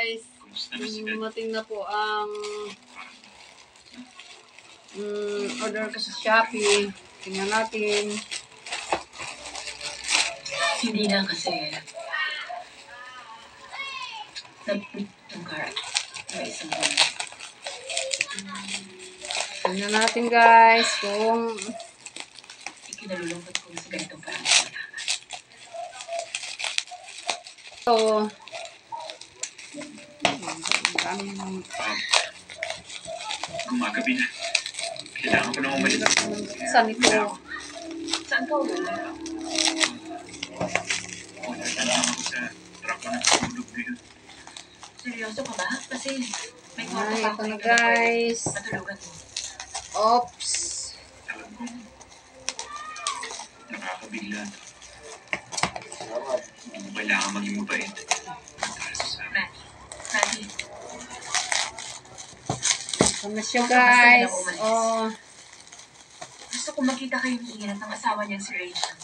guys. Dumating na po ang order ko sa Shopee. Tingnan natin. Hindi na kasi nagtungkar na isang buwan. Tingnan natin guys kung Ikinalulungkot ko sa ganitong parang wala. ito. Gumagabi na. Kailangan ko na umalis. Saan ito? Saan ka ulit? Wala na lang ako sa truck ko natutulog ngayon. Seryoso ka ba? Kasi may kwarto Ay, pa ito ako na guys. matulugan mo. Oops. Alam ko, nakakabigla. Hindi mo kailangan maging mabait. Dahil sa amin. Maddie, Ito na siya guys. Oh. gusto ko makita kayo ni Ian at ang asawa niyang si Rachel.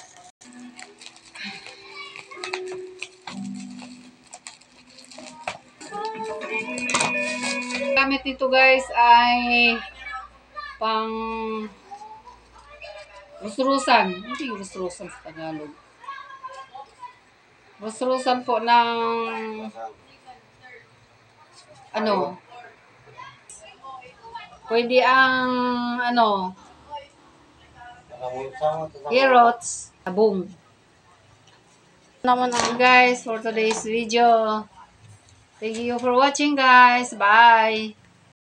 Gamit nito guys ay pang rusrusan. Hindi yung rusrusan sa Tagalog. Rusrusan po ng ano. Pwede ang ano erots abong. Naman ang guys for today's video. Thank you for watching guys. Bye.